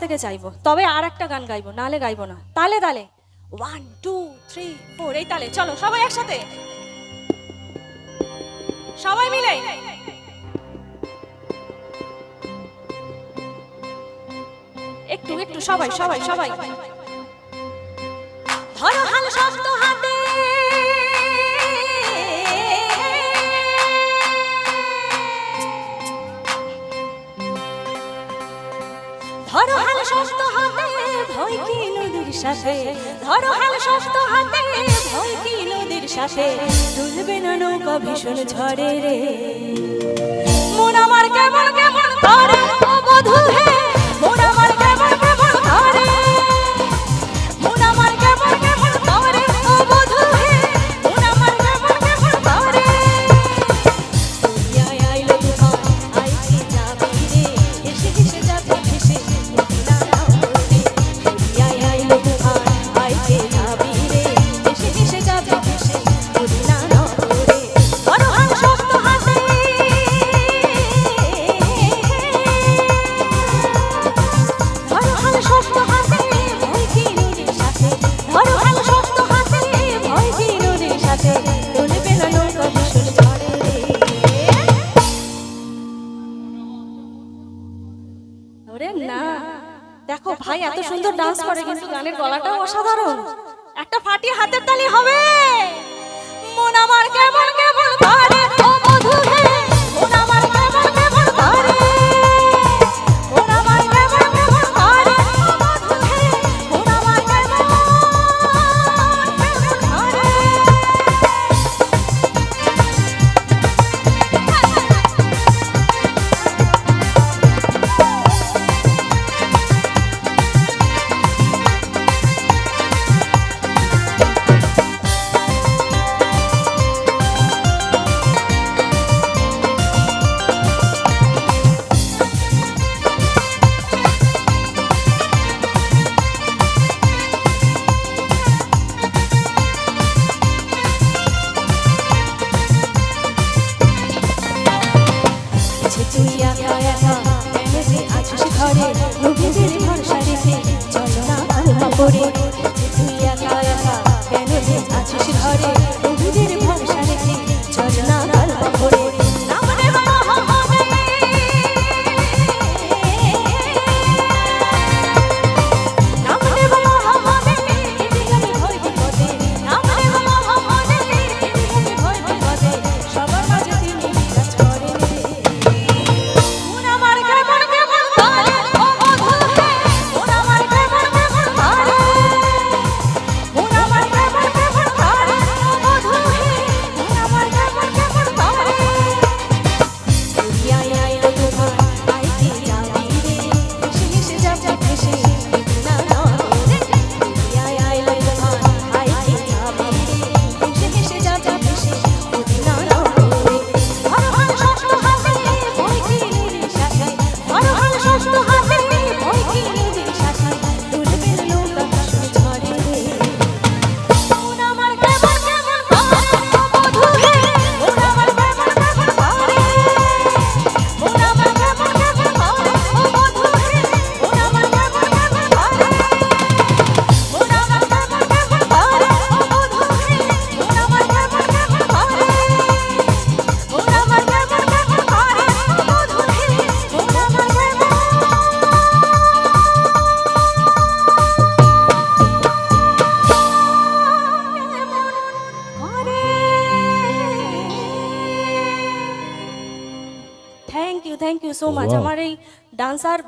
থেকে চাইবো, তবে আর একটা গান গাইবো, নালে গাইবো না। তালে তালে 1 2 3 4 এই তালে চলো সবাই একসাথে, সবাই মিলে একটু একটু সবাই সবাই সবাই ধরো হাল শক্ত হাতে, ধরো হাল শক্ত হাতে ভয় কি নদীর সাথে, ধরো হাল শক্ত হাতে ভয় কি নদীর সাথে, দুলবে না নৌকা ভীষণ ঝড়ে রে, মন আমার কেমন কেমন করে ও বধূ হে, মন আমার কেমন কেমন করে, মন আমার কেমন কেমন করে ও বধূ হে, মন আমার কেমন কেমন করে, দুনিয়ায় আইলো তুফান আইছে যাবে রে, এসে এসে যাবে ভেসে মদিনা নাও রে, দুনিয়ায় আইলো তুফান আইছে যাবে রে, এসে এসে যাবে ভেসে মদিনা নাও রে, ধরো হাল শক্ত হাতে, ধরো হাল শক্ত হাতে ভয় কি নদীর সাথে, ধরো হাল শক্ত হাতে ভয় কি নদীর সাথে, দুলবে না নৌকা ভীষণ ঝড়ে রে। ওরে না, দেখো ভাই এত সুন্দর ডান্স করে কিন্তু গানের গলাটাও অসাধারণ, একটা ফাটিয়ে হাতের তালি হবে, মন আমার কেমন কেমন করে ও বধূ হে, মন আমার কেমন কেমন করে, মন আমার কেমন কেমন করে ও বধূ হে, মন আমার কেমন কেমন করে। তুই একা একা কেন যে আছিস ঘরে, নিজেদের ভরসা রেখে চলো না আলমা পড়ে, তুই একা একা কেন যে আছিস ঘরে, নিজেদের ভরসা রেখে চলো না আলমা পড়ে, নাম নেব মহম্মদে, নাম নেব মহম্মদে, এদিকে ভয় বিপদে, নাম নেব মহম্মদে, এদিকে ভয় বিপদে, সবার মাঝে তিনি বিরাজ করেন রে, মন আমার কেমন কেমন করে ও বধূ হে, মন আমার কেমন কেমন করে, মন আমার কেমন কেমন করে ও বধূ হে, মন আমার কেমন কেমন করে, দুনিয়ায় আইলো তুফান আইছে যাবি রে, এসে এসে যাবে ভেসে মদিনা নাও রে, দুনিয়ায় আইলো তুফান আইছে যাবি রে, এসে এসে যাবে ভেসে মদিনা নাও রে, ধরো হাল শক্ত হাতে ভয় কি নদীর সাথে, ধরো হাল শক্ত হাতে ভয় কি নদীর সাথে, দুলবে না নৌকা ভীষণ ঝড়ে রে, মন আমার কেমন কেমন করে ও বধূ হে, মন আমার কেমন কেমন করে, মন আমার কেমন কেমন করে ও বধূ হে, মন আমার কেমন কেমন করে, মন আমার কেমন কেমন করে ও বধূ হে, মন আমার কেমন কেমন করে, মন আমার কেমন কেমন করে ও বধূ হে, মন আমার কেমন করে। থ্যাংক ইউ সো মাচ আমার এই ডান্সার